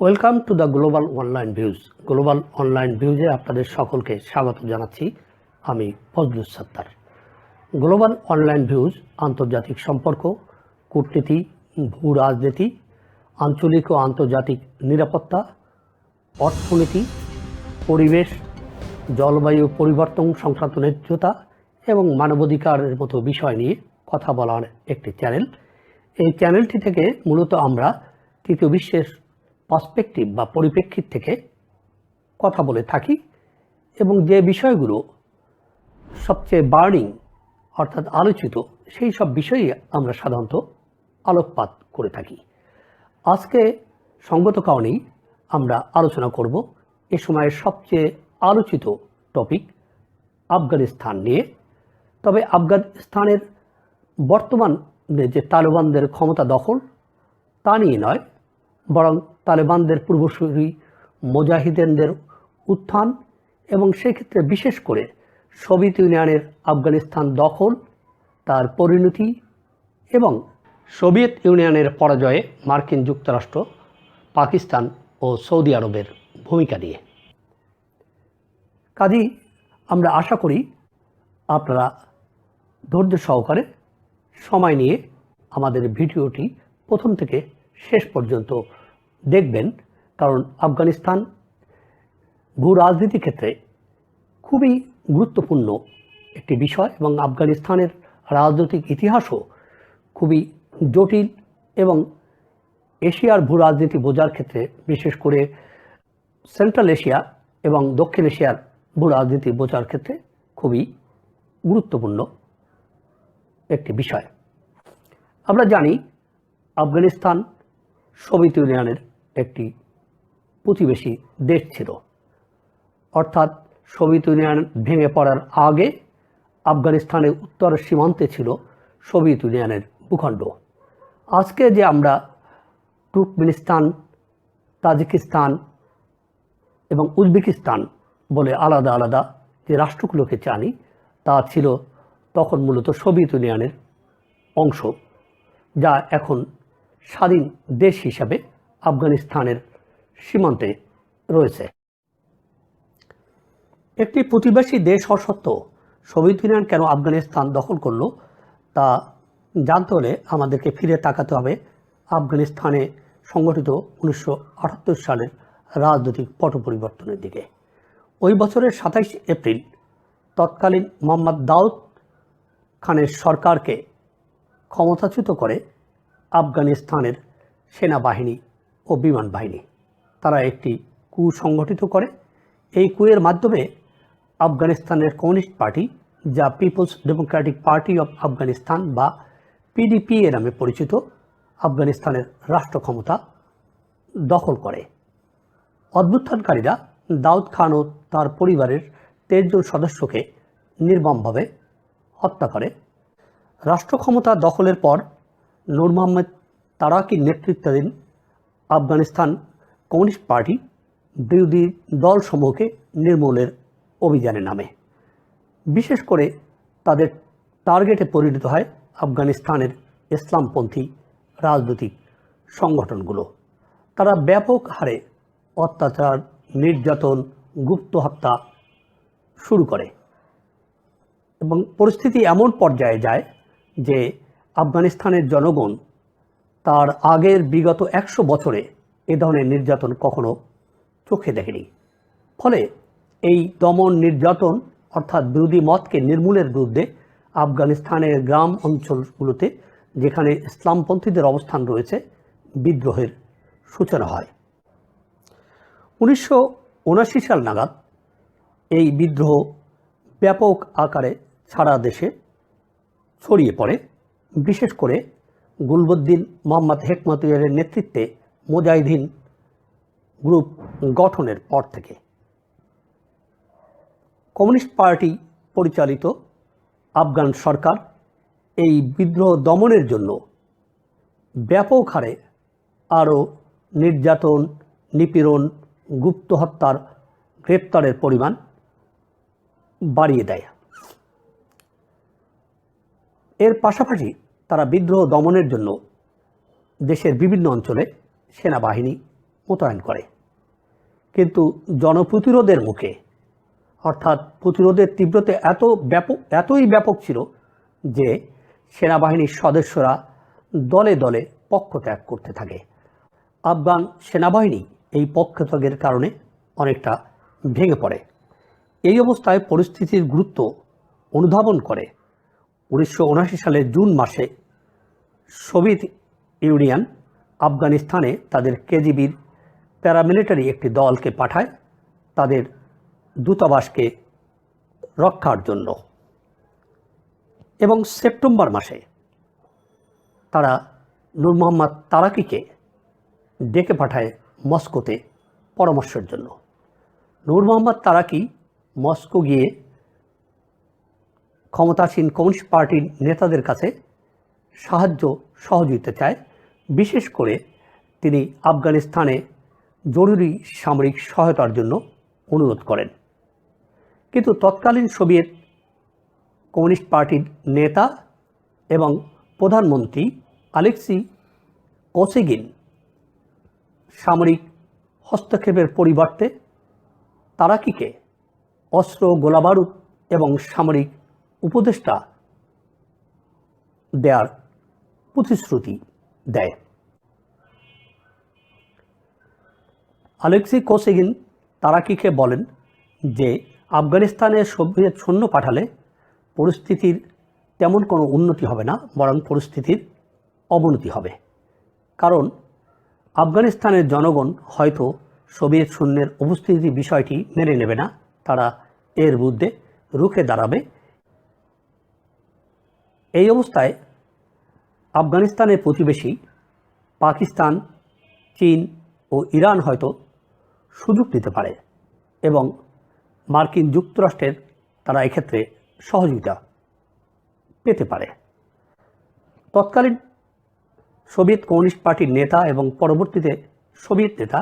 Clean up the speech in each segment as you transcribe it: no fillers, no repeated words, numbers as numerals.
Welcome to the global online views. Global online ভিউজে আপনাদের সকলকে স্বাগত জানাচ্ছি। আমি Fazlus Sattar. Global online views আন্তর্জাতিক সম্পর্ক, কূটনীতি, ভূ রাজনীতি, আঞ্চলিক ও আন্তর্জাতিক নিরাপত্তা, অর্থনীতি, পরিবেশ, জলবায়ু পরিবর্তন সংক্রান্ত ন্যায্যতা এবং মানবাধিকারের মতো বিষয় নিয়ে কথা বলার একটি চ্যানেল। এই চ্যানেলটি থেকে মূলত আমরা তৃতীয় বিশ্বের পার্সপেক্টিভ বা পরিপ্রেক্ষিত থেকে কথা বলে থাকি এবং যে বিষয়গুলো সবচেয়ে বার্নিং অর্থাৎ আলোচিত সেই সব বিষয়ই আমরা সাধারণত আলোকপাত করে থাকি। আজকে সঙ্গত কারণেই আমরা আলোচনা করব এ সময়ের সবচেয়ে আলোচিত টপিক আফগানিস্তান নিয়ে। তবে আফগানিস্তানের বর্তমানে যে তালেবানদের ক্ষমতা দখল তা নিয়ে নয়, বরং তালেবানদের পূর্বসূরি মুজাহিদিনদের উত্থান এবং সেক্ষেত্রে বিশেষ করে সোভিয়েত ইউনিয়নের আফগানিস্তান দখল, তার পরিণতি এবং সোভিয়েত ইউনিয়নের পরাজয়ে মার্কিন যুক্তরাষ্ট্র, পাকিস্তান ও সৌদি আরবের ভূমিকা নিয়ে। কাজেই আমরা আশা করি আপনারা ধৈর্য সহকারে সময় নিয়ে আমাদের ভিডিওটি প্রথম থেকে শেষ পর্যন্ত দেখবেন, কারণ আফগানিস্তান ভূ রাজনীতি ক্ষেত্রে খুবই গুরুত্বপূর্ণ একটি বিষয় এবং আফগানিস্তানের রাজনৈতিক ইতিহাসও খুবই জটিল এবং এশিয়ার ভূ রাজনীতি বোঝার ক্ষেত্রে, বিশেষ করে সেন্ট্রাল এশিয়া এবং দক্ষিণ এশিয়ার ভূ রাজনীতি বোঝার ক্ষেত্রে খুবই গুরুত্বপূর্ণ একটি বিষয়। আমরা জানি আফগানিস্তান সোভিয়েত ইউনিয়নের একটি প্রতিবেশী দেশ ছিল, অর্থাৎ সোভিয়েত ইউনিয়ন ভেঙে পড়ার আগে আফগানিস্তানের উত্তর সীমান্তে ছিল সোভিয়েত ইউনিয়নের ভূখণ্ড। আজকে যে আমরা তুর্কমেনিস্তান, তাজিকিস্তান এবং উজবেকিস্তান বলে আলাদা আলাদা যে রাষ্ট্রগুলোকে জানি, তা ছিল তখন মূলত সোভিয়েত ইউনিয়নের অংশ, যা এখন স্বাধীন দেশ হিসাবে আফগানিস্তানের সীমান্তে রয়েছে। একটি প্রতিবেশী দেশ হওয়া সত্ত্বেও সোভিয়েত ইউনিয়ন কেন আফগানিস্তান দখল করলো তা জানতে হলে আমাদেরকে ফিরে তাকাতে হবে আফগানিস্তানে সংগঠিত 1978 সালের রাজনৈতিক পট পরিবর্তনের দিকে। ওই বছরের 27 এপ্রিল তৎকালীন মোহাম্মদ দাউদ খানের সরকারকে ক্ষমতাচ্যুত করে আফগানিস্তানের সেনাবাহিনী ও বিমান বাহিনী। তারা একটি কূ সংগঠিত করে। এই কুয়ের মাধ্যমে আফগানিস্তানের কমিউনিস্ট পার্টি, যা people's democratic party of Afghanistan বা পিডিপিএ নামে পরিচিত, আফগানিস্তানের রাষ্ট্র ক্ষমতা দখল করে। অভ্যুত্থানকারীরা দাউদ খান ও তার পরিবারের 13 জন সদস্যকে নির্মমভাবে হত্যা করে। রাষ্ট্র ক্ষমতা দখলের পর নূর মোহাম্মদ তারাকির নেতৃত্বাধীন আফগানিস্তান কমিউনিস্ট পার্টি বিরোধী দলসমূহকে নির্মূলের অভিযানে নামে। বিশেষ করে তাদের টার্গেটে পরিণত হয় আফগানিস্তানের ইসলামপন্থী রাজনৈতিক সংগঠনগুলো। তারা ব্যাপক হারে অত্যাচার, নির্যাতন, গুপ্ত হত্যা শুরু করে এবং পরিস্থিতি এমন পর্যায়ে যায় যে আফগানিস্তানের জনগণ তার আগের বিগত 100 বছরে এ ধরনের নির্যাতন কখনো চোখে দেখেনি। ফলে এই দমন নির্যাতন অর্থাৎ বিরোধী মতকে নির্মূলের বিরুদ্ধে আফগানিস্তানের গ্রাম অঞ্চলগুলোতে, যেখানে ইসলামপন্থীদের অবস্থান রয়েছে, বিদ্রোহের সূচনা হয়। 1979 সাল নাগাদ এই বিদ্রোহ ব্যাপক আকারে সারা দেশে ছড়িয়ে পড়ে, বিশেষ করে গুলবুদ্দিন মোহাম্মদ হেকমতুল্লাহের নেতৃত্বে মুজাহিদিন গ্রুপ গঠনের পর থেকে। কমিউনিস্ট পার্টি পরিচালিত আফগান সরকার এই বিদ্রোহ দমনের জন্য ব্যাপক হারে আরও নির্যাতন, নিপীড়ন, গুপ্ত হত্যার, গ্রেপ্তারের পরিমাণ বাড়িয়ে দেয়। এর পাশাপাশি তারা বিদ্রোহ দমনের জন্য দেশের বিভিন্ন অঞ্চলে সেনাবাহিনী মোতায়েন করে। কিন্তু জনপ্রতিরোধের মুখে, অর্থাৎ প্রতিরোধের তীব্রতা এতই ব্যাপক ছিল যে সেনাবাহিনীর সদস্যরা দলে দলে পক্ষত্যাগ করতে থাকে। আফগান সেনাবাহিনী এই পক্ষত্যাগের কারণে অনেকটা ভেঙে পড়ে। এই অবস্থায় পরিস্থিতির গুরুত্ব অনুধাবন করে 1979 সালের জুন মাসে সোভিয়েত ইউনিয়ন আফগানিস্তানে তাদের কেজিবির প্যারামিলিটারি একটি দলকে পাঠায় তাদের দূতাবাসকে রক্ষার জন্য, এবং সেপ্টেম্বর মাসে তারা নূর মোহাম্মদ তারাকিকে ডেকে পাঠায় মস্কোতে পরামর্শের জন্য। নূর মোহাম্মদ তারাকি মস্কো গিয়ে ক্ষমতাসীন কমিউনিস্ট পার্টির নেতাদের কাছে সাহায্য সহযোগিতা চায়। বিশেষ করে তিনি আফগানিস্তানে জরুরি সামরিক সহায়তার জন্য অনুরোধ করেন। কিন্তু তৎকালীন সোভিয়েত কমিউনিস্ট পার্টির নেতা এবং প্রধানমন্ত্রী আলেক্সি কোসিগিন সামরিক হস্তক্ষেপের পরিবর্তে তারাকিকে অস্ত্র, গোলাবারুদ এবং সামরিক উপদেষ্টা দেওয়ার প্রতিশ্রুতি দেয়। আলেক্সি কোসিগিন তারাকিকে বলেন যে আফগানিস্তানে সোভিয়েত সৈন্য পাঠালে পরিস্থিতির তেমন কোনো উন্নতি হবে না, বরং পরিস্থিতির অবনতি হবে। কারণ আফগানিস্তানের জনগণ হয়তো সোভিয়েত সৈন্যের উপস্থিতি বিষয়টি মেনে নেবে না, তারা এর বিরুদ্ধে রুখে দাঁড়াবে। এই অবস্থায় আফগানিস্তানের প্রতিবেশী পাকিস্তান, চীন ও ইরান হয়তো সুযোগ নিতে পারে এবং মার্কিন যুক্তরাষ্ট্রের তারা এক্ষেত্রে সহযোগিতা পেতে পারে। তৎকালীন সোভিয়েত কমিউনিস্ট পার্টির নেতা এবং পরবর্তীতে সোভিয়েত নেতা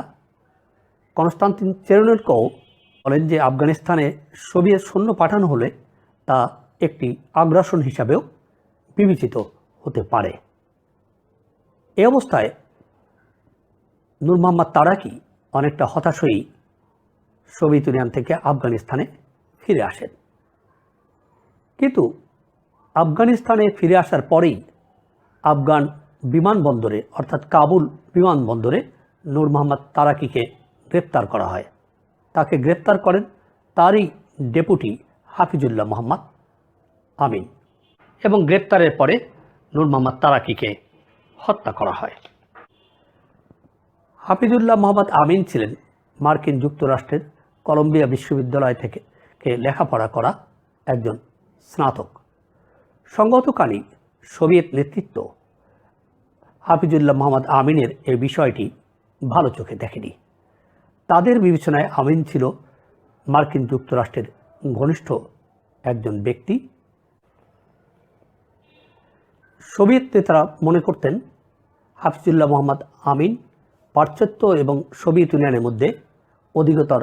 কনস্টান্টিন চেরেনকো বলেন যে আফগানিস্তানে সোভিয়েত সৈন্য পাঠানো হলে তা একটি আগ্রাসন হিসাবেও বিবেচিত হতে পারে। এ অবস্থায় নূর মোহাম্মদ তারাকি অনেকটা হতাশ হয়েই সোভিয়েত ইউনিয়ন থেকে আফগানিস্তানে ফিরে আসেন। কিন্তু আফগানিস্তানে ফিরে আসার পরেই আফগান বিমানবন্দরে, অর্থাৎ কাবুল বিমানবন্দরে নূর মোহাম্মদ তারাকিকে গ্রেপ্তার করা হয়। তাকে গ্রেপ্তার করেন তারই ডেপুটি হাফিজুল্লাহ মোহাম্মদ আমিন, এবং গ্রেপ্তারের পরে নূর মোহাম্মদ তারাকিকে হত্যা করা হয়। হাফিজুল্লাহ মোহাম্মদ আমিন ছিলেন মার্কিন যুক্তরাষ্ট্রের কলম্বিয়া বিশ্ববিদ্যালয় থেকে লেখাপড়া করা একজন স্নাতক। সংগতকালীন সোভিয়েত নেতৃত্ব হাফিজুল্লাহ মোহাম্মদ আমিনের এই বিষয়টি ভালো চোখে দেখেনি। তাদের বিবেচনায় আমিন ছিল মার্কিন যুক্তরাষ্ট্রের ঘনিষ্ঠ একজন ব্যক্তি। সোভিয়েত নেতারা মনে করতেন হাফিজুল্লাহ মোহাম্মদ আমিন পাশ্চাত্য এবং সোভিয়েত ইউনিয়নের মধ্যে অধিকতর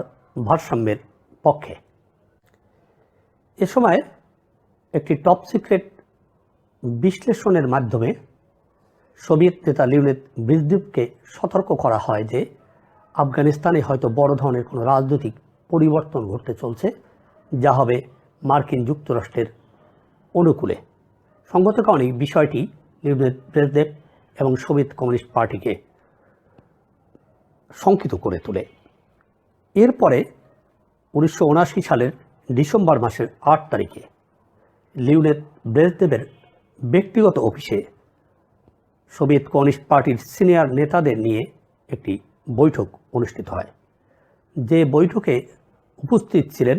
ভারসাম্যের পক্ষে। এ সময় একটি টপ সিক্রেট বিশ্লেষণের মাধ্যমে সোভিয়েত নেতা লিওনিদ ব্রেজনেভকে সতর্ক করা হয় যে আফগানিস্তানে হয়তো বড় ধরনের কোনো রাজনৈতিক পরিবর্তন ঘটতে চলছে, যা হবে মার্কিন যুক্তরাষ্ট্রের অনুকূলে। সঙ্গত কারণে বিষয়টি লিওনিদ ব্রেজনেভ এবং সোভিয়েত কমিউনিস্ট পার্টিকে শঙ্কিত করে তোলে। এরপরে 1979 সালের ডিসেম্বর মাসের 8 তারিখে লিওনিদ ব্রেজনেভের ব্যক্তিগত অফিসে সোভিয়েত কমিউনিস্ট পার্টির সিনিয়র নেতাদের নিয়ে একটি বৈঠক অনুষ্ঠিত হয়। যে বৈঠকে উপস্থিত ছিলেন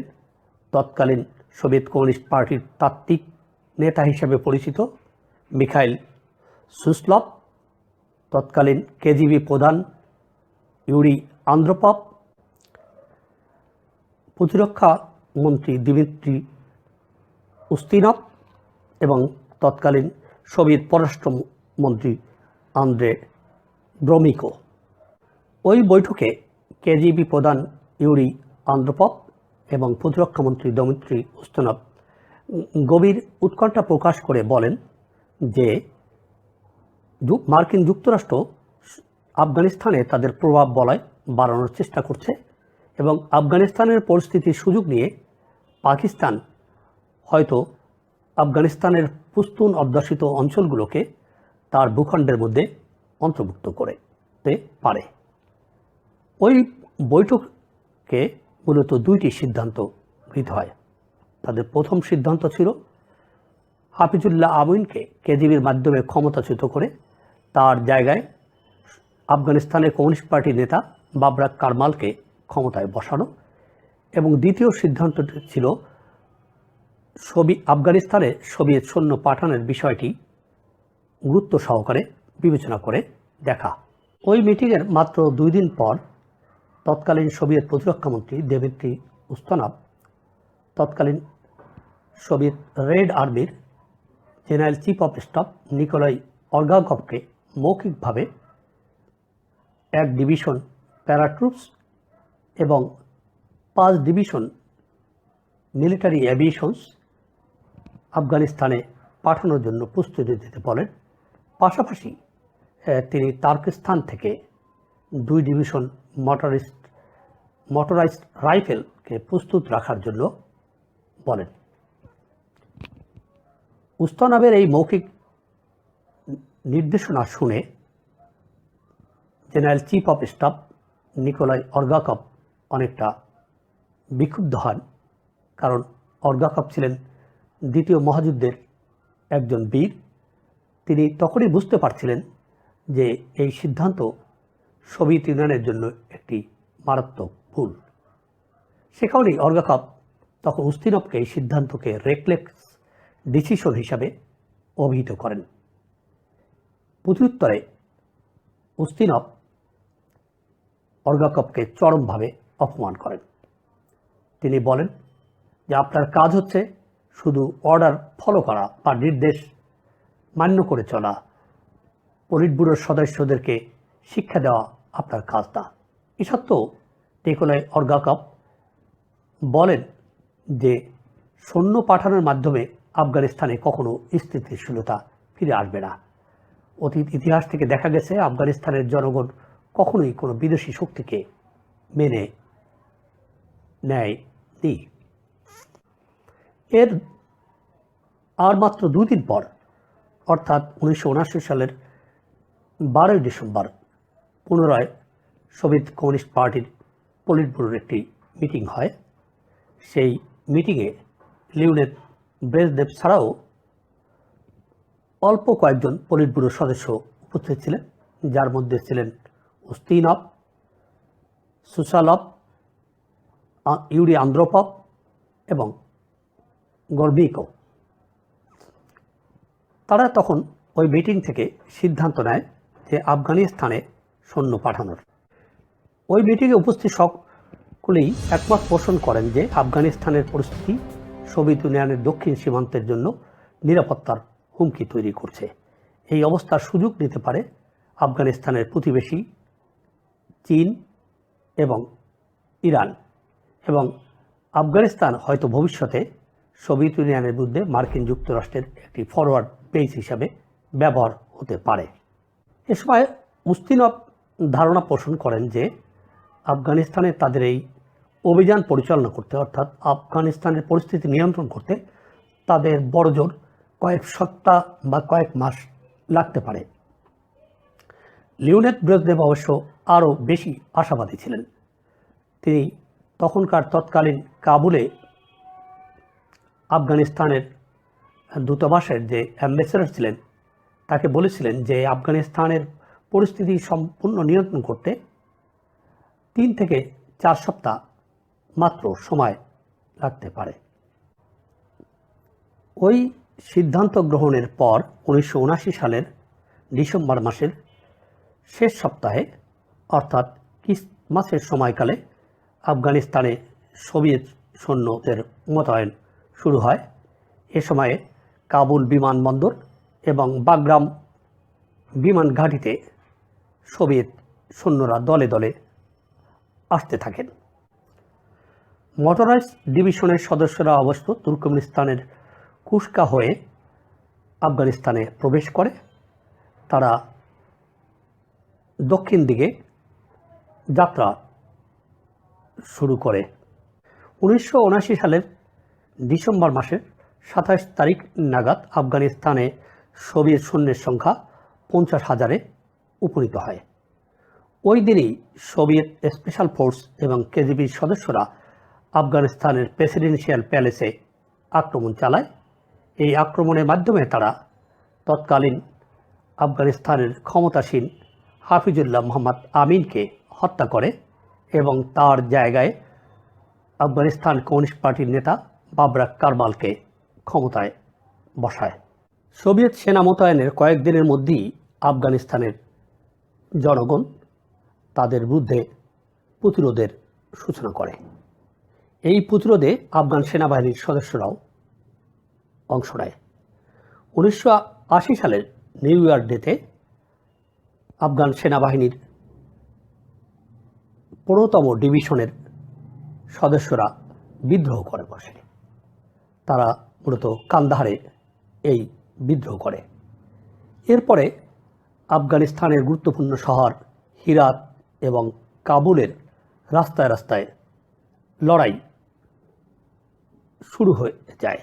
তৎকালীন সোভিয়েত কমিউনিস্ট পার্টির তাত্ত্বিক নেতা হিসেবে পরিচিত মিখাইল সুসলভ, তৎকালীন কেজিবি প্রধান ইউরি আন্দ্রোপভ, প্রতিরক্ষা মন্ত্রী দিমিত্রি উস্তিনভ এবং তৎকালীন সোভিয়েত পররাষ্ট্রমন্ত্রী আন্দ্রে গ্রোমিকো। ওই বৈঠকে কেজিবি প্রধান ইউরি আন্দ্রোপভ এবং প্রতিরক্ষামন্ত্রী দিমিত্রি উস্তিনভ গভীর উৎকণ্ঠা প্রকাশ করে বলেন যে মার্কিন যুক্তরাষ্ট্র আফগানিস্তানে তাদের প্রভাব বলয় বাড়ানোর চেষ্টা করছে এবং আফগানিস্তানের পরিস্থিতির সুযোগ নিয়ে পাকিস্তান হয়তো আফগানিস্তানের পুস্তুন অধ্যুষিত অঞ্চলগুলোকে তার ভূখণ্ডের মধ্যে অন্তর্ভুক্ত করতে পারে। ওই বৈঠকে মূলত দুইটি সিদ্ধান্ত গৃহীত হয়। তাদের প্রথম সিদ্ধান্ত ছিল হাফিজুল্লাহ আমিনকে কেজিবির মাধ্যমে ক্ষমতাচ্যুত করে তার জায়গায় আফগানিস্তানের কমিউনিস্ট পার্টির নেতা বাবরাক কারমালকে ক্ষমতায় বসানো, এবং দ্বিতীয় সিদ্ধান্তটি ছিল আফগানিস্তানে সোভিয়েত সৈন্য পাঠানোর বিষয়টি গুরুত্ব সহকারে বিবেচনা করে দেখা। ওই মিটিংয়ের মাত্র 2 দিন পর তৎকালীন সোভিয়েত প্রতিরক্ষামন্ত্রী দিমিত্রি উস্তানভ তৎকালীন সোভিয়েত রেড আর্মির general chief of staff Nikolai অর্গাকভকে মৌখিকভাবে 1 ডিভিশন প্যারাট্রুপস এবং 5 ডিভিশন মিলিটারি এভিয়েশনস আফগানিস্তানে পাঠানোর জন্য প্রস্তুতি দিতে বলেন। পাশাপাশি তিনি তার্কিস্তান থেকে 2 ডিভিশন মোটরাইজড রাইফেলকে প্রস্তুত রাখার জন্য বলেন। উস্তানভের এই মৌখিক নির্দেশনা শুনে general chief of staff Nikolai Ogarkov অনেকটা বিক্ষুব্ধ হন, কারণ অর্গাকভ ছিলেন দ্বিতীয় মহাযুদ্ধের একজন বীর। তিনি তখনই বুঝতে পারছিলেন যে এই সিদ্ধান্ত সোভিয়েত ইউনিয়নের জন্য একটি মারাত্মক ভুল। সে কারণেই অর্গাকভ তখন উস্তিনভকে এই সিদ্ধান্তকে রেকলেস ডিসিশন হিসাবে অভিহিত করেন। প্রত্যুত্তরে উস্তিনভ অর্গাকভকে চরমভাবে অপমান করেন। তিনি বলেন যে আপনার কাজ হচ্ছে শুধু অর্ডার ফলো করা বা নির্দেশ মান্য করে চলা, পলিট ব্যুরোর সদস্যদেরকে শিক্ষা দেওয়া আপনার কাজ না। এ সত্ত্বেও নিকোলাই অর্গাকভ বলেন যে সৈন্য পাঠানোর মাধ্যমে আফগানিস্তানে কখনো স্থিতিশীলতা ফিরে আসবে না। অতীত ইতিহাস থেকে দেখা গেছে আফগানিস্তানের জনগণ কখনোই কোনো বিদেশি শক্তিকে মেনে নেয়নি। এর আর মাত্র 2 দিন পর অর্থাৎ 1979 সালের 12 ডিসেম্বর পুনরায় সোভিয়েত কমিউনিস্ট পার্টির পলিট ব্যুরোর একটি মিটিং হয়। সেই মিটিংয়ে লিওনেদ ব্রেজনেভ ছাড়াও অল্প কয়েকজন পলিট ব্যুরোর সদস্য উপস্থিত ছিলেন, যার মধ্যে ছিলেন উস্তিনভ, সুসালভ, ইউরি আন্দ্রোপভ এবং গর্বিকো। তারা তখন ওই মিটিং থেকে সিদ্ধান্ত নেয় যে আফগানিস্তানে সৈন্য পাঠানোর। ওই মিটিংয়ে উপস্থিত সকলেই একমত পোষণ করেন যে আফগানিস্তানের পরিস্থিতি সোভিয়েত ইউনিয়নের দক্ষিণ সীমান্তের জন্য নিরাপত্তার হুমকি তৈরি করছে। এই অবস্থার সুযোগ নিতে পারে আফগানিস্তানের প্রতিবেশী চীন এবং ইরান, এবং আফগানিস্তান হয়তো ভবিষ্যতে সোভিয়েত ইউনিয়নের বিরুদ্ধে মার্কিন যুক্তরাষ্ট্রের একটি ফরওয়ার্ড বেস হিসাবে ব্যবহার হতে পারে। এ সময় উস্তিনভ ধারণা পোষণ করেন যে আফগানিস্তানে তাদের এই অভিযান পরিচালনা করতে, অর্থাৎ আফগানিস্তানের পরিস্থিতি নিয়ন্ত্রণ করতে তাদের বড়জোর কয়েক সপ্তাহ বা কয়েক মাস লাগতে পারে। লিওনেদ ব্রেজনেভ অবশ্য আরও বেশি আশাবাদী ছিলেন। তিনি তখনকার তৎকালীন কাবুলে আফগানিস্তানের দূতাবাসের যে অ্যাম্বাসেডর ছিলেন তাকে বলেছিলেন যে আফগানিস্তানের পরিস্থিতি সম্পূর্ণ নিয়ন্ত্রণ করতে 3 থেকে 4 সপ্তাহ মাত্র সময় লাগতে পারে। ওই সিদ্ধান্ত গ্রহণের পর 1979 সালের ডিসেম্বর মাসের শেষ সপ্তাহে অর্থাৎ ক্রিসমাসের সময়কালে আফগানিস্তানে সোভিয়েত সৈন্যদের মোতায়েন শুরু হয়। এ সময়ে কাবুল বিমানবন্দর এবং বাগরাম বিমান ঘাঁটিতে সোভিয়েত সৈন্যরা দলে দলে আসতে থাকেন। মোটরাইজড ডিভিশনের সদস্যরা অবশ্য তুর্কমেনিস্তানের কুশকা হয়ে আফগানিস্তানে প্রবেশ করে। তারা দক্ষিণ দিকে যাত্রা শুরু করে। 1979 সালের ডিসেম্বর মাসের 27 তারিখ নাগাদ আফগানিস্তানে সোভিয়েত সৈন্যের সংখ্যা 50,000-এ উপনীত হয়। ওই দিনই সোভিয়েত স্পেশাল ফোর্স এবং কেজিবির সদস্যরা আফগানিস্তানের প্রেসিডেন্সিয়াল প্যালেসে আক্রমণ চালায়। এই আক্রমণের মাধ্যমে তারা তৎকালীন আফগানিস্তানের ক্ষমতাসীন হাফিজুল্লাহ মোহাম্মদ আমিনকে হত্যা করে এবং তার জায়গায় আফগানিস্তান কমিউনিস্ট পার্টির নেতা বাবরা কারমালকে ক্ষমতায় বসায়। সোভিয়েত সেনা মোতায়েনের কয়েকদিনের মধ্যেই আফগানিস্তানের জনগণ তাদের বিরুদ্ধে প্রতিরোধের সূচনা করে। এই প্রতিরোধে আফগান সেনাবাহিনীর সদস্যরাও অংশ নেয়। 1980 সালের নিউ ইয়ার ডেতে আফগান সেনাবাহিনীর 15তম ডিভিশনের সদস্যরা বিদ্রোহ করে বসে। তারা মূলত কান্দাহারে এই বিদ্রোহ করে। এরপরে আফগানিস্তানের গুরুত্বপূর্ণ শহর হিরাত এবং কাবুলের রাস্তায় রাস্তায় লড়াই শুরু হয়ে যায়।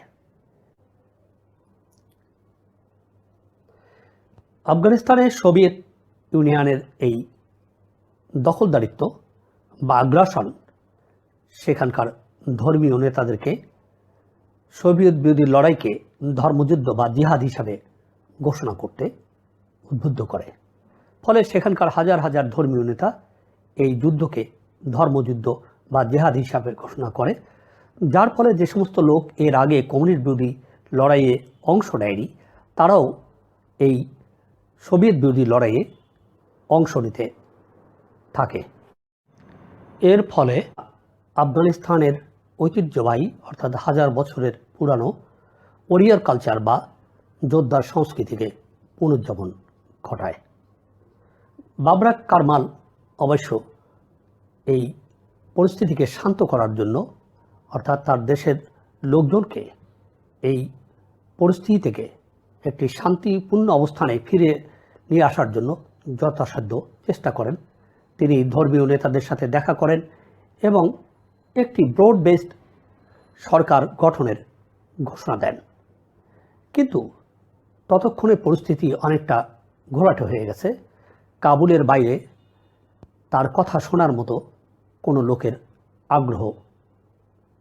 আফগানিস্তানে সোভিয়েত ইউনিয়নের এই দখলদারিত্ব বা আগ্রাসন সেখানকার ধর্মীয় নেতাদেরকে সোভিয়েত বিরোধী লড়াইকে ধর্মযুদ্ধ বা জিহাদ হিসাবে ঘোষণা করতে উদ্বুদ্ধ করে। ফলে সেখানকার হাজার হাজার ধর্মীয় নেতা এই যুদ্ধকে ধর্মযুদ্ধ বা জিহাদ হিসাবে ঘোষণা করে, যার ফলে যে সমস্ত লোক এর আগে কমিউনিস্ট বিরোধী লড়াইয়ে অংশ নেয়নি তারাও এই সোভিয়েত বিরোধী লড়াইয়ে অংশ নিতে থাকে। এর ফলে আফগানিস্তানের ঐতিহ্যবাহী অর্থাৎ হাজার বছরের পুরানো ওরিয়ার কালচার বা যোদ্ধার সংস্কৃতিকে পুনরুজ্জীবন ঘটায়। বাবরা কারমাল অবশ্য এই পরিস্থিতিকে শান্ত করার জন্য অর্থাৎ তার দেশের লোকজনকে এই পরিস্থিতি থেকে একটি শান্তিপূর্ণ অবস্থানে ফিরে নিয়ে আসার জন্য যথাসাধ্য চেষ্টা করেন। তিনি ধর্মীয় নেতাদের সাথে দেখা করেন এবং একটি ব্রড বেসড সরকার গঠনের ঘোষণা দেন। কিন্তু ততক্ষণে পরিস্থিতি অনেকটা ঘোলাটে হয়ে গেছে। কাবুলের বাইরে তার কথা শোনার মতো কোনো লোকের আগ্রহ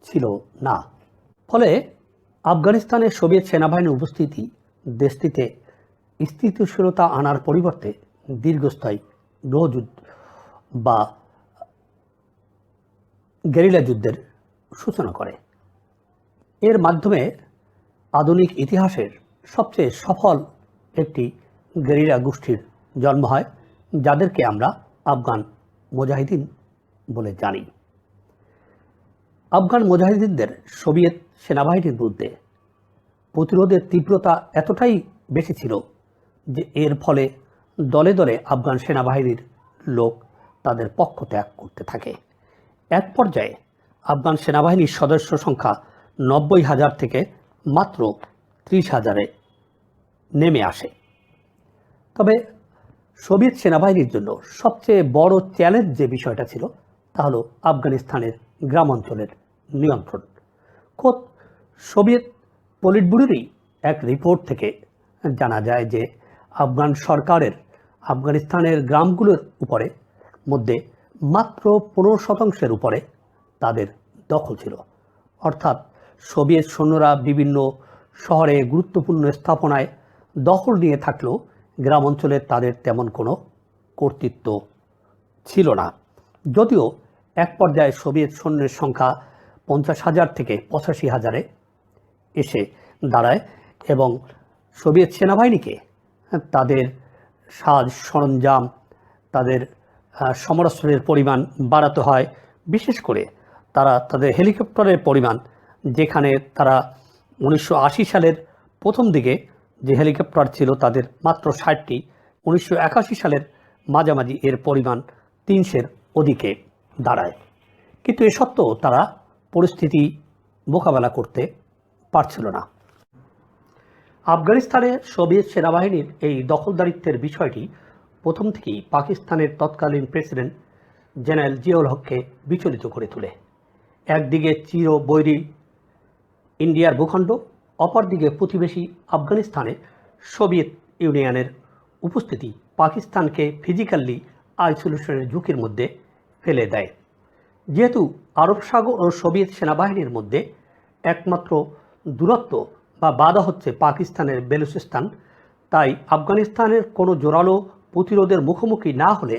ছিল না। ফলে আফগানিস্তানে সোভিয়েত সেনাবাহিনীর উপস্থিতি দেশটিতে স্থিতিশীলতা আনার পরিবর্তে দীর্ঘস্থায়ী গৃহযুদ্ধ বা গেরিলা যুদ্ধের সূচনা করে। এর মাধ্যমে আধুনিক ইতিহাসের সবচেয়ে সফল একটি গেরিলা গোষ্ঠীর জন্ম হয়, যাদেরকে আমরা আফগান মুজাহিদিন বলে জানি। আফগান মুজাহিদিনদের সোভিয়েত সেনাবাহিনীর বিরুদ্ধে প্রতিরোধের তীব্রতা এতটাই বেশি ছিল যে এর ফলে দলে দলে আফগান সেনাবাহিনীর লোক তাদের পক্ষ ত্যাগ করতে থাকে। এক পর্যায়ে আফগান সেনাবাহিনীর সদস্য সংখ্যা 90,000 থেকে মাত্র 30,000-এ নেমে আসে। তবে সোভিয়েত সেনাবাহিনীর জন্য সবচেয়ে বড় চ্যালেঞ্জ যে বিষয়টা ছিল তা হলো আফগানিস্তানের গ্রামাঞ্চলের নিয়ন্ত্রণ। খোদ সোভিয়েত পলিট ব্যুরোরই এক রিপোর্ট থেকে জানা যায় যে আফগান সরকারের আফগানিস্তানের গ্রামগুলোর উপরে মধ্যে মাত্র 15% উপরে তাদের দখল ছিল। অর্থাৎ সোভিয়েত সৈন্যরা বিভিন্ন শহরে গুরুত্বপূর্ণ স্থাপনায় দখল নিয়ে থাকলেও গ্রাম অঞ্চলে তাদের তেমন কোনো কর্তৃত্ব ছিল না। যদিও এক পর্যায়ে সোভিয়েত সৈন্যের সংখ্যা 50,000 থেকে 85,000-এ এসে দাঁড়ায় এবং সোভিয়েত সেনাবাহিনীকে তাদের সাজ সরঞ্জাম, তাদের সমরাস্ত্রের পরিমাণ বাড়াতে হয়। বিশেষ করে তারা তাদের হেলিকপ্টারের পরিমাণ, যেখানে তারা 1980 সালের প্রথম দিকে যে হেলিকপ্টার ছিল তাদের মাত্র 60টি, 1981 সালের মাঝামাঝি এর পরিমাণ 300-এর অধিকে দাঁড়ায়। কিন্তু এ সত্ত্বেও তারা পরিস্থিতি মোকাবেলা করতে পারছিল না। আফগানিস্তানে সোভিয়েত সেনাবাহিনীর এই দখলদারিত্বের বিষয়টি প্রথম থেকেই পাকিস্তানের তৎকালীন প্রেসিডেন্ট জেনারেল জিয়াউল হককে বিচলিত করে তোলে। একদিকে চিরবৈরী ইন্ডিয়ার ভূখণ্ড, অপরদিকে প্রতিবেশী আফগানিস্তানে সোভিয়েত ইউনিয়নের উপস্থিতি পাকিস্তানকে ফিজিক্যালি আইসোলেশনের ঝুঁকির মধ্যে ফেলে দেয়। যেহেতু আরব সাগর ও সোভিয়েত সেনাবাহিনীর মধ্যে একমাত্র দূরত্ব বা বাধা হচ্ছে পাকিস্তানের বেলুচিস্তান, তাই আফগানিস্তানের কোনো জোরালো প্রতিরোধের মুখোমুখি না হলে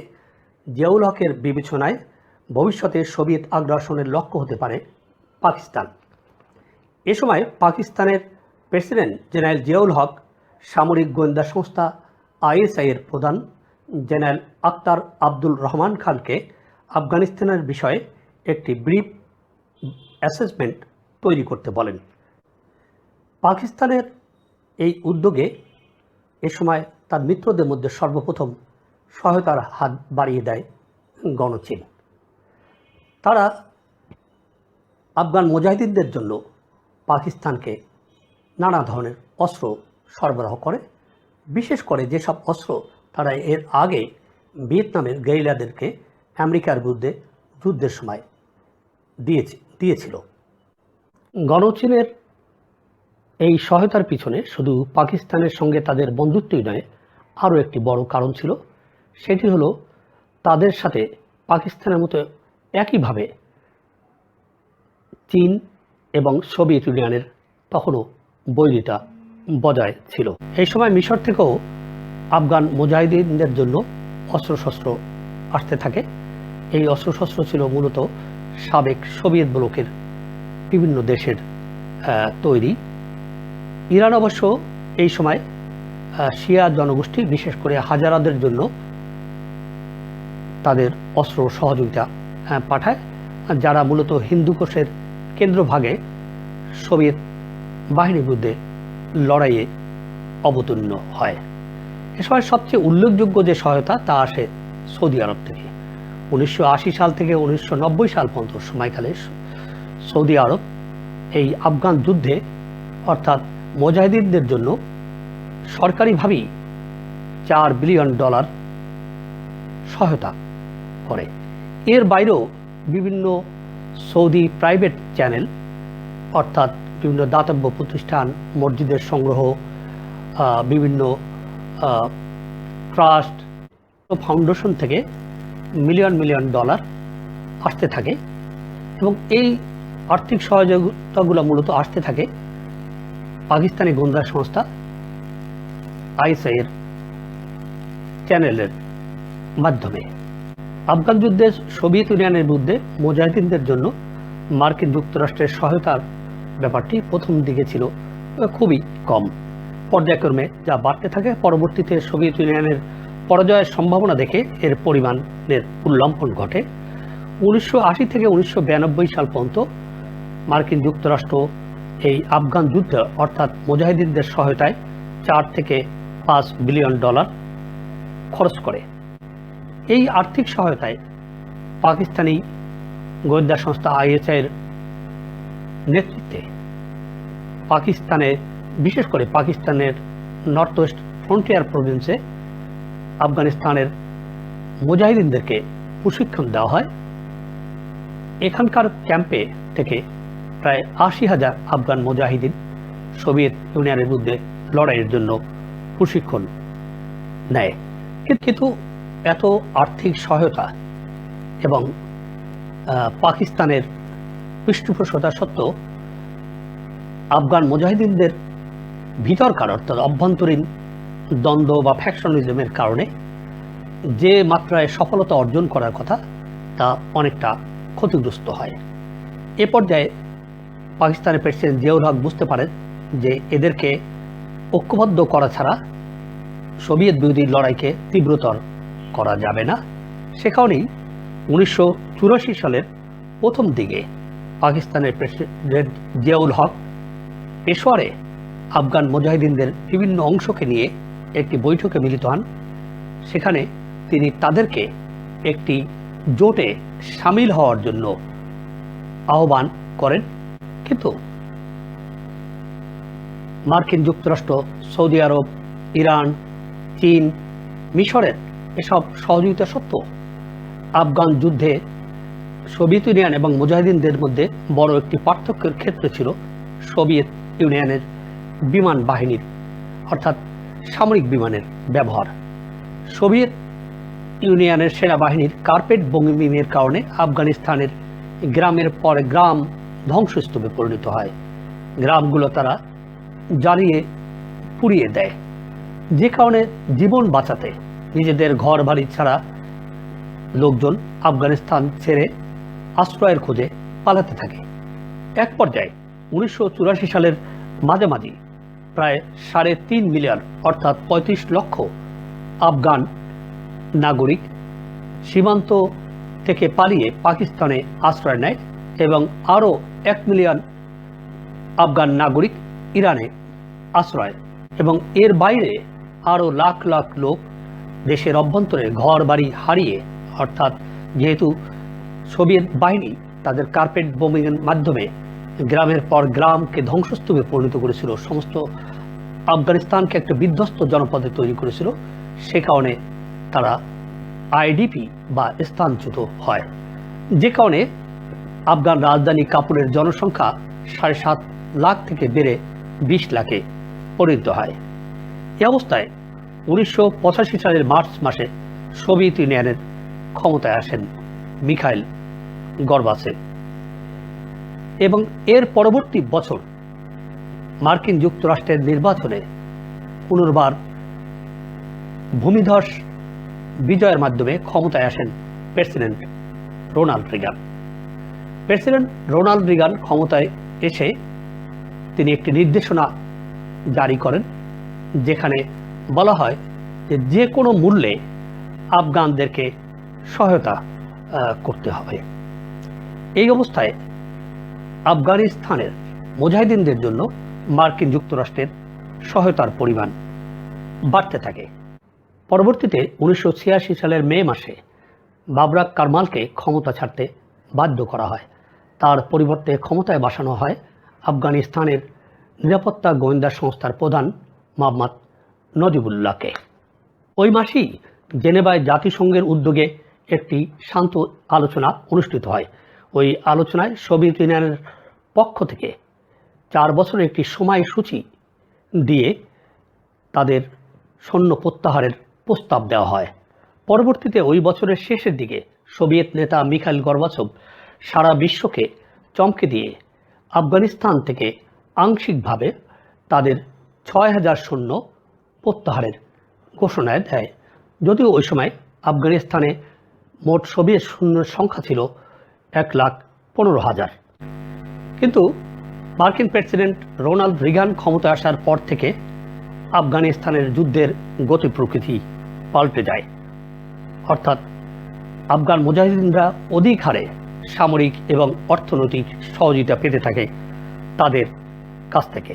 জিয়াউল হকের বিবেচনায় ভবিষ্যতে সোভিয়েত আগ্রাসনের লক্ষ্য হতে পারে পাকিস্তান। এ সময় পাকিস্তানের প্রেসিডেন্ট জেনারেল জিয়াউল হক সামরিক গোয়েন্দা সংস্থা আইএসআইয়ের প্রধান জেনারেল আখতার আব্দুল রহমান খানকে আফগানিস্তানের বিষয়ে একটি ব্রিফ অ্যাসেসমেন্ট তৈরি করতে বলেন। পাকিস্তানের এই উদ্যোগে এ সময় তার মিত্রদের মধ্যে সর্বপ্রথম সহায়তার হাত বাড়িয়ে দেয় গণচীন। তারা আফগান মুজাহিদিনদের জন্য পাকিস্তানকে নানা ধরনের অস্ত্র সরবরাহ করে, বিশেষ করে যেসব অস্ত্র তারা এর আগে ভিয়েতনামের গেরিলাদেরকে আমেরিকার বিরুদ্ধে যুদ্ধের সময় দিয়েছিল। গণচীনের এই সহায়তার পিছনে শুধু পাকিস্তানের সঙ্গে তাদের বন্ধুত্বই নয়, আরও একটি বড় কারণ ছিল। সেটি হলো তাদের সাথে পাকিস্তানের মতো একইভাবে চীন এবং সোভিয়েত ইউনিয়নের তখনও বৈরিতা বজায় ছিল। এই সময় মিশর থেকেও আফগান মুজাহিদিনদের জন্য অস্ত্রশস্ত্র আসতে থাকে। এই অস্ত্রশস্ত্র ছিল মূলত সাবেক সোভিয়েত ব্লকের বিভিন্ন দেশের তৈরি। ইরান অবশ্য এই সময় শিয়া জনগোষ্ঠী, বিশেষ করে হাজারাদের জন্য তাদের অস্ত্র সহযোগিতা পাঠায়, যারা মূলত হিন্দুকোষের কেন্দ্রভাগে সোভিয়েত বাহিনীর বিরুদ্ধে লড়াইয়ে অবতীর্ণ হয়। এ সময় সবচেয়ে উল্লেখযোগ্য যে সহায়তা তা আসে সৌদি আরব থেকে। 1980 সাল থেকে 1990 সাল পর্যন্ত সময়কালে সৌদি আরব এই আফগান যুদ্ধে অর্থাৎ মুজাহিদিনদের জন্য সরকারিভাবেই $4 বিলিয়ন সহায়তা করে। এর বাইরেও বিভিন্ন সৌদি প্রাইভেট চ্যানেল অর্থাৎ বিভিন্ন দাতব্য প্রতিষ্ঠান, মসজিদের সংগ্রহ, বিভিন্ন ট্রাস্ট, ফাউন্ডেশন থেকে মিলিয়ন ডলার আসতে থাকে এবং এই আর্থিক সহযোগিতাগুলো মূলত আসতে থাকে পাকিস্তানি গোয়েন্দা সংস্থা আইএসআইয়ের চ্যানেলের মাধ্যমে। আফগান যুদ্ধে সোভিয়েত ইউনিয়নের বিরুদ্ধে মুজাহিদিনদের জন্য মার্কিন যুক্তরাষ্ট্রের সহায়তার ব্যাপারটি প্রথম দিকে ছিল খুবই কম, পর্যায়ক্রমে যা বাড়তে থাকে। পরবর্তীতে সোভিয়েত ইউনিয়নের পরাজয়ের সম্ভাবনা দেখে এর পরিমাণের উল্লম্ফন ঘটে। 1980 থেকে 1992 সাল পর্যন্ত মার্কিন যুক্তরাষ্ট্র এই আফগান যুদ্ধে অর্থাৎ মুজাহিদিনদের সহায়তায় $4 থেকে $5 বিলিয়ন খরচ করে। এই আর্থিক সহায়তায় পাকিস্তানি গোয়েন্দা সংস্থা আইএসআইয়ের নেতৃত্বে পাকিস্তানে, বিশেষ করে পাকিস্তানের নর্থ ওয়েস্ট ফ্রন্টিয়ার প্রভিন্সে আফগানিস্তানের মুজাহিদিনদেরকে প্রশিক্ষণ দেওয়া হয়। এখানকার ক্যাম্পে থেকে প্রায় 80,000 আফগান মুজাহিদিন সোভিয়েত ইউনিয়নের বিরুদ্ধে লড়াইয়ের জন্য প্রশিক্ষণ নেয়। কিন্তু এত আর্থিক সহায়তা এবং পাকিস্তানের পৃষ্ঠপোষকতা সত্ত্বেও আফগান মুজাহিদিনদের ভিতরকার অর্থাৎ অভ্যন্তরীণ দ্বন্দ্ব বা ফ্যাকশনিজমের কারণে যে মাত্রায় সফলতা অর্জন করার কথা তা অনেকটা ক্ষতিগ্রস্ত হয়। এ পর্যায়ে পাকিস্তানের প্রেসিডেন্ট জিয়াউল হক বুঝতে পারেন যে এদেরকে ঐক্যবদ্ধ করা ছাড়া সোভিয়েত বিরোধী লড়াইকে তীব্রতর করা যাবে না। সে কারণেই 1984 সালের প্রথম দিকে পাকিস্তানের প্রেসিডেন্ট জিয়াউল হক পেশোয়ারে আফগান মুজাহিদিনদের বিভিন্ন অংশকে নিয়ে একটি বৈঠকে মিলিত হন। সেখানে তিনি তাদেরকে একটি জোটে সামিল হওয়ার জন্য আহ্বান করেন, কিন্তু মার্কিন যুক্তরাষ্ট্র, সৌদি আরব, ইরান, চীন, মিশরের এসব সহযোগিতা সত্ত্বেও আফগান যুদ্ধে সোভিয়েত ইউনিয়ন এবং মুজাহিদিনদের মধ্যে বড় একটি পার্থক্যের ক্ষেত্র ছিল সোভিয়েত ইউনিয়নের বিমান বাহিনীর অর্থাৎ সামরিক বিমানের ব্যবহার। সোভিয়েত ইউনিয়নের সেনাবাহিনীর কার্পেট বোমিংয়ের কারণে আফগানিস্তানের গ্রামের পর গ্রাম ধ্বংসস্তূপে পরিণত হয়। গ্রামগুলো তারা জ্বালিয়ে পুড়িয়ে দেয়, যে কারণে জীবন বাঁচাতে নিজেদের ঘর বাড়ি ছাড়া লোকজন আফগানিস্তান ছেড়ে আশ্রয়ের খোঁজে পালাতে থাকে। এক পর্যায়ে 1984 সালের মাঝামাঝি প্রায় 3.5 মিলিয়ন অর্থাৎ 35 লক্ষ আফগান নাগরিক সীমান্ত থেকে পালিয়ে পাকিস্তানে আশ্রয় নেয় এবং আরও 1 মিলিয়ন আফগান নাগরিক ইরানে আশ্রয়, এবং এর বাইরে আরও লাখ লাখ লোক দেশের অভ্যন্তরে ঘর বাড়ি হারিয়ে, অর্থাৎ যেহেতু সোভিয়েত বাহিনী তাদের কার্পেট বোমিংয়ের মাধ্যমে গ্রামের পর গ্রামকে ধ্বংসস্তূপে পরিণত করেছিল, সমস্ত আফগানিস্তানকে একটা বিধ্বস্ত জনপদে তৈরি করেছিল, সে কারণে তারা আইডিপি বা স্থানচ্যুত হয়, যে কারণে আফগান রাজধানী কাবুলের জনসংখ্যা 7.5 লাখ থেকে বেড়ে 20 লাখে পরিণত হয়। এই অবস্থায় 1985 সালের মার্চ মাসে সোভিয়েত ইউনিয়নের ক্ষমতায় আসেন মিখাইল গর্বাচেভ, এবং এর পরবর্তী বছর মার্কিন যুক্তরাষ্ট্রের নির্বাচনে পুনর্বার ভূমিধস বিজয়ের মাধ্যমে ক্ষমতায় আসেন president Ronald Reagan. President Ronald Reagan ক্ষমতায় এসে তিনি একটি নির্দেশনা জারি করেন, যেখানে বলা হয় যে কোনো মূল্যে আফগানদেরকে সহায়তা করতে হবে। এই অবস্থায় আফগানিস্তানের মুজাহিদিনদের জন্য মার্কিন যুক্তরাষ্ট্রের সহায়তার পরিমাণ বাড়তে থাকে। পরবর্তীতে 1986 সালের মে মাসে বাবরাক কারমালকে ক্ষমতা ছাড়তে বাধ্য করা হয়। তার পরিবর্তে ক্ষমতায় বসানো হয় আফগানিস্তানের নিরাপত্তা গোয়েন্দা সংস্থার প্রধান মোহাম্মদ নজিবুল্লাহকে। ওই মাসেই জেনেভায় জাতিসংঘের উদ্যোগে একটি শান্ত আলোচনা অনুষ্ঠিত হয়। ওই আলোচনায় সোভিয়েত ইউনিয়নের পক্ষ থেকে 4 বছরের একটি সময়সূচি দিয়ে তাদের সৈন্য প্রত্যাহারের প্রস্তাব দেওয়া হয়। পরবর্তীতে ওই বছরের শেষের দিকে সোভিয়েত নেতা মিখাইল গর্বাচেভ সারা বিশ্বকে চমকে দিয়ে আফগানিস্তান থেকে আংশিকভাবে তাদের 6000 সৈন্য প্রত্যাহারের ঘোষণা দেয়, যদিও ওই সময় আফগানিস্তানে মোট সোভিয়েত সৈন্যের সংখ্যা ছিল 1,15,000। কিন্তু মার্কিন প্রেসিডেন্ট রোনাল্ড রিগান ক্ষমতায় আসার পর থেকে আফগানিস্তানের যুদ্ধের গতি প্রকৃতি পাল্টে যায়, অর্থাৎ আফগান মুজাহিদিনরা অধিক হারে সামরিক এবং অর্থনৈতিক সহযোগিতা পেতে থাকে তাদের কাছ থেকে।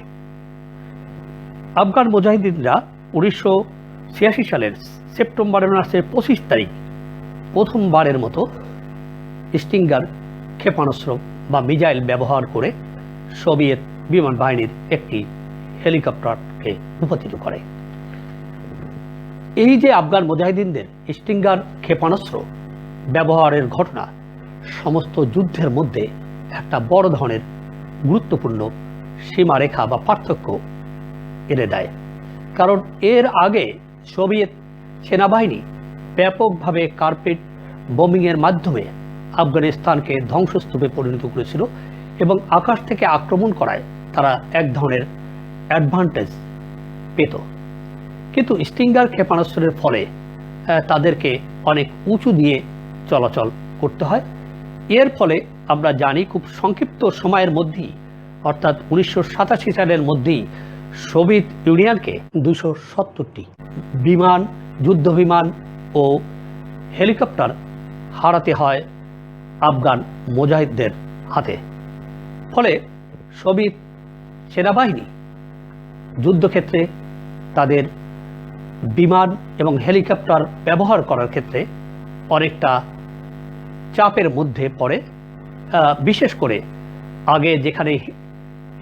আফগান মুজাহিদিনরা 1986 সালের সেপ্টেম্বর মাসের 25 তারিখ প্রথমবারের মতো স্টিঙ্গার ক্ষেপণাস্ত্র বা মিসাইল ব্যবহার করে সোভিয়েত বিমান বাহিনীর একটি হেলিকপ্টারকে ভূপাতিত করে। এই যে আফগান মুজাহিদিনদের স্টিঙ্গার ক্ষেপণাস্ত্র ব্যবহারের ঘটনা সমস্ত যুদ্ধের মধ্যে একটা বড় ধরনের গুরুত্বপূর্ণ সীমারেখা বা পার্থক্য এনে দেয়, কারণ এর আগে সোভিয়েত সেনাবাহিনী ব্যাপকভাবে কার্পেট বোমিংয়ের মাধ্যমে আফগানিস্তানকে ধ্বংসস্তূপে পরিণত করেছিল এবং আকাশ থেকে আক্রমণ করায় তারা এক ধরনের অ্যাডভান্টেজ পেত। কিন্তু স্টিঙ্গার ক্ষেপণাস্ত্রের ফলে তাদেরকে অনেক উঁচু দিয়ে চলাচল করতে হয়। এর ফলে আমরা জানি খুব সংক্ষিপ্ত সময়ের মধ্যেই, অর্থাৎ 1987 সালের মধ্যেই সোভিয়েত ইউনিয়নকে 270টি বিমান, যুদ্ধ বিমান ও হেলিকপ্টার হারাতে হয় আফগান মুজাহিদদের হাতে। ফলে সোভিয়েত সেনাবাহিনী যুদ্ধক্ষেত্রে তাদের বিমান এবং হেলিকপ্টার ব্যবহার করার ক্ষেত্রে অনেকটা চাপের মধ্যে পড়ে। বিশেষ করে আগে যেখানে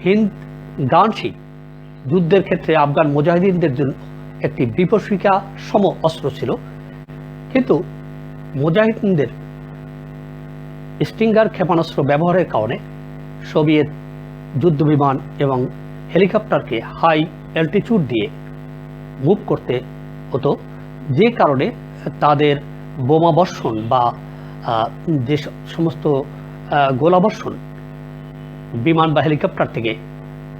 হিন্দ গানশি যুদ্ধের ক্ষেত্রে আফগান মুজাহিদিনদের জন্য একটি বিভীষিকা সম অস্ত্র ছিল, কিন্তু মুজাহিদিনদের স্টিঙ্গার ক্ষেপণাস্ত্র ব্যবহারের কারণে সোভিয়েত যুদ্ধবিমান এবং হেলিকপ্টারকে হাই অ্যালটিটিউড দিয়ে মুভ করতে হতো, যে কারণে তাদের বোমাবর্ষণ বা যে সমস্ত গোলাবর্ষণ বিমান বা হেলিকপ্টার থেকে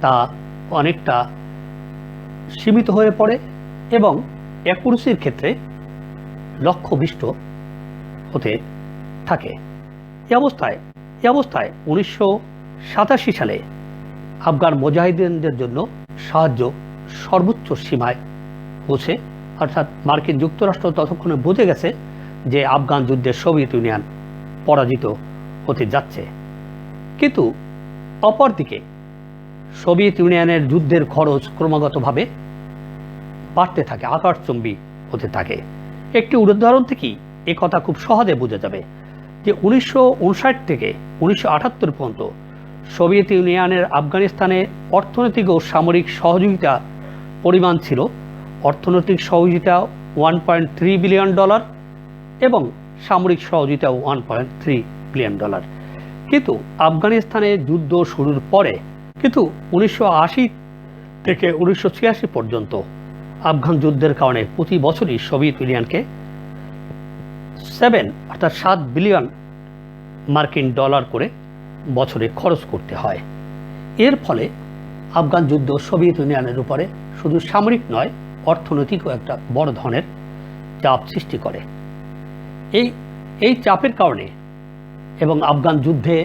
তা অনেকটা সীমিত হয়ে পড়ে এবং অ্যাকুরেসির ক্ষেত্রে লক্ষ্যভ্রষ্ট হতে থাকে। এই অবস্থায় 1987 সালে আফগান মুজাহিদিনদের জন্য সাহায্য সর্বোচ্চ সীমায় পৌঁছে, অর্থাৎ মার্কিন যুক্তরাষ্ট্র ততক্ষণে বুঝে গেছে যে আফগান যুদ্ধে সোভিয়েত ইউনিয়ন পরাজিত হতে যাচ্ছে। কিন্তু অপরদিকে সোভিয়েত ইউনিয়নের যুদ্ধের খরচ ক্রমাগতভাবে বাড়তে থাকে, আকাশচুম্বী হতে থাকে। একটি উদাহরণ থেকেই এ কথা খুব সহজে বোঝা যাবে যে 1959 থেকে 1978 পর্যন্ত সোভিয়েত ইউনিয়নের আফগানিস্তানে অর্থনৈতিক ও সামরিক সহযোগিতা পরিমাণ ছিল অর্থনৈতিক সহযোগিতা $1.3 বিলিয়ন এবং সামরিক সহযোগিতা $1.3 বিলিয়ন। কিন্তু আফগানিস্তানে যুদ্ধ শুরুর পরে 1980 থেকে 1986 পর্যন্ত আফগান যুদ্ধের কারণে প্রতি বছরই সোভিয়েত ইউনিয়নকে 7 বিলিয়ন মার্কিন ডলার করে বছরে খরচ করতে হয়। এর ফলে আফগান যুদ্ধ সোভিয়েত ইউনিয়নের উপরে শুধু সামরিক নয়, অর্থনৈতিকও একটা বড় ধরনের চাপ সৃষ্টি করে। এই চাপের কারণে এবং আফগান যুদ্ধে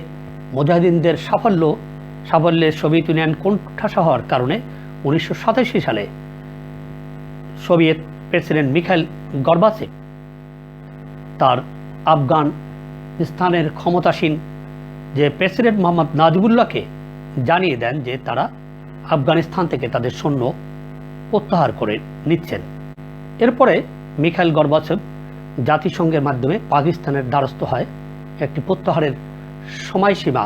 মুজাহিদিনদের সাফল্যে সোভিয়েত ইউনিয়ন কোণঠাসা হওয়ার কারণে 1987 সালে সোভিয়েত প্রেসিডেন্ট মিখাইল গর্বাচেভ তার আফগানিস্তানের ক্ষমতাসীন যে প্রেসিডেন্ট মোহাম্মদ নাজিবুল্লাহকে জানিয়ে দেন যে তারা আফগানিস্তান থেকে তাদের সৈন্য প্রত্যাহার করে নিচ্ছেন। এরপরে মিখাইল গর্বাচেভ জাতিসংঘের মাধ্যমে পাকিস্তানের দ্বারস্থ হয় একটি প্রত্যাহারের সময়সীমা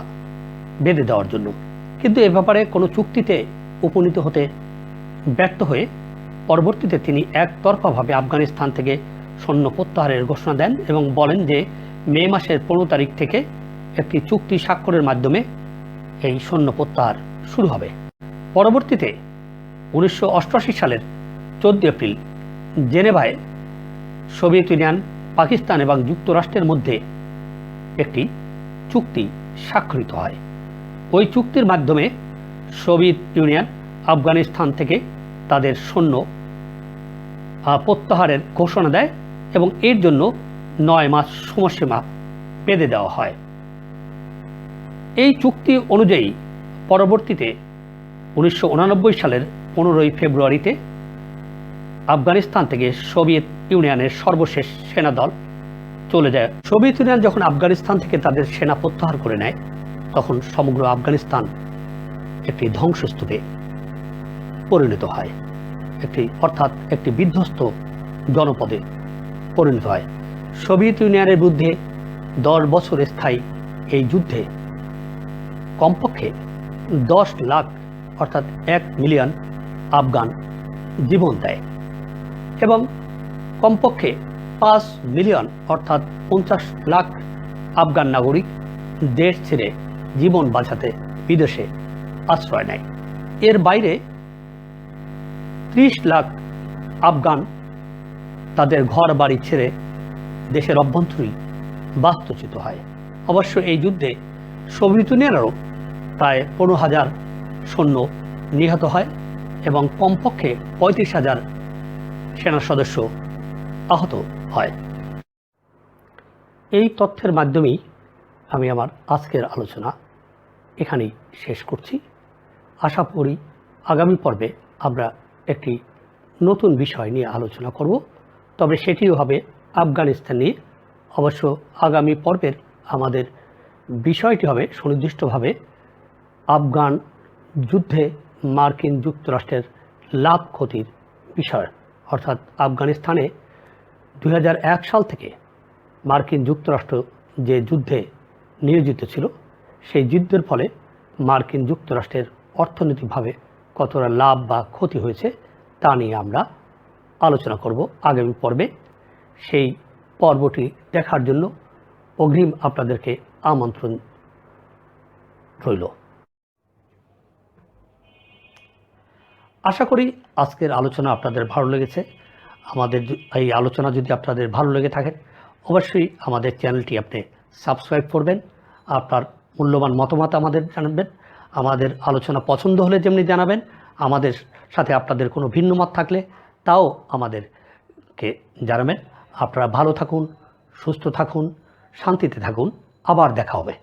বেঁধে দেওয়ার জন্য, কিন্তু এ ব্যাপারে কোনো চুক্তিতে উপনীত হতে ব্যর্থ হয়ে পরবর্তীতে তিনি একতরফাভাবে আফগানিস্তান থেকে সৈন্য প্রত্যাহারের ঘোষণা দেন এবং বলেন যে মে মাসের 15 তারিখ থেকে একটি চুক্তি স্বাক্ষরের মাধ্যমে এই সৈন্য প্রত্যাহার শুরু হবে। পরবর্তীতে 1988 সালের 14 এপ্রিল জেনেভায় সোভিয়েত ইউনিয়ন, পাকিস্তান এবং যুক্তরাষ্ট্রের মধ্যে একটি চুক্তি স্বাক্ষরিত হয়। ওই চুক্তির মাধ্যমে সোভিয়েত ইউনিয়ন আফগানিস্তান থেকে তাদের সৈন্য প্রত্যাহারের ঘোষণা দেয় এবং এর জন্য 9 মাস সময়সীমা বেঁধে দেওয়া হয়। এই চুক্তি অনুযায়ী পরবর্তীতে 1989 সালের 15 ফেব্রুয়ারিতে আফগানিস্তান থেকে সোভিয়েত ইউনিয়নের সর্বশেষ সেনাদল চলে যায়। সোভিয়েত ইউনিয়ন যখন আফগানিস্তান থেকে তাদের সেনা প্রত্যাহার করে নেয় তখন সমগ্র আফগানিস্তান একটি ধ্বংসস্তূপে পরিণত হয়, অর্থাৎ একটি বিধ্বস্ত জনপদে পরিণত হয়। সোভিয়েত ইউনিয়নের বিরুদ্ধে 10 বছর স্থায়ী এই যুদ্ধে কমপক্ষে 10 লাখ অর্থাৎ 1 মিলিয়ন আফগান জীবন দেয় এবং কমপক্ষে 5 মিলিয়ন অর্থাৎ 50 লাখ আফগান নাগরিক দেশ ছেড়ে জীবন বাঁচাতে বিদেশে আশ্রয় নেয়। এর বাইরে 30 লাখ আফগান তাদের ঘর বাড়ি ছেড়ে দেশের অভ্যন্তরেই বাস্তুচ্যুত হয়। অবশ্য এই যুদ্ধে সোভিয়েত ইউনিয়নেরও প্রায় 15,000 সৈন্য নিহত হয় এবং কমপক্ষে 35,000 সেনা সদস্য আহত হয়। এই তথ্যের মাধ্যমেই আমি আমার আজকের আলোচনা এখানেই শেষ করছি। আশা করি আগামী পর্বে আমরা একটি নতুন বিষয় নিয়ে আলোচনা করব, তবে সেটিও হবে আফগানিস্তান নিয়ে। অবশ্য আগামী পর্বের আমাদের বিষয়টি হবে সুনির্দিষ্টভাবে আফগান যুদ্ধে মার্কিন যুক্তরাষ্ট্রের লাভ ক্ষতির বিষয়, অর্থাৎ আফগানিস্তানে 2001 সাল থেকে মার্কিন যুক্তরাষ্ট্র যে যুদ্ধে নিয়োজিত ছিল সেই যুদ্ধের ফলে মার্কিন যুক্তরাষ্ট্রের অর্থনৈতিকভাবে কতটা লাভ বা ক্ষতি হয়েছে তা নিয়ে আমরা আলোচনা করব আগামী পর্বে। সেই পর্বটি দেখার জন্য অগ্রিম আপনাদেরকে আমন্ত্রণ রইল। আশা করি আজকের আলোচনা আপনাদের ভালো লেগেছে। আমাদের এই আলোচনা যদি আপনাদের ভালো লেগে থাকে অবশ্যই আমাদের চ্যানেলটি আপনি সাবস্ক্রাইব করবেন। আপনার মূল্যবান মতামত আমাদের জানাবেন। আমাদের আলোচনা পছন্দ হলে যেমনি জানাবেন, আমাদের সাথে আপনাদের কোনো ভিন্ন মত থাকলে তাও আমাদেরকে জানাবেন। আপনারা ভালো থাকুন, সুস্থ থাকুন, শান্তিতে থাকুন। আবার দেখা হবে।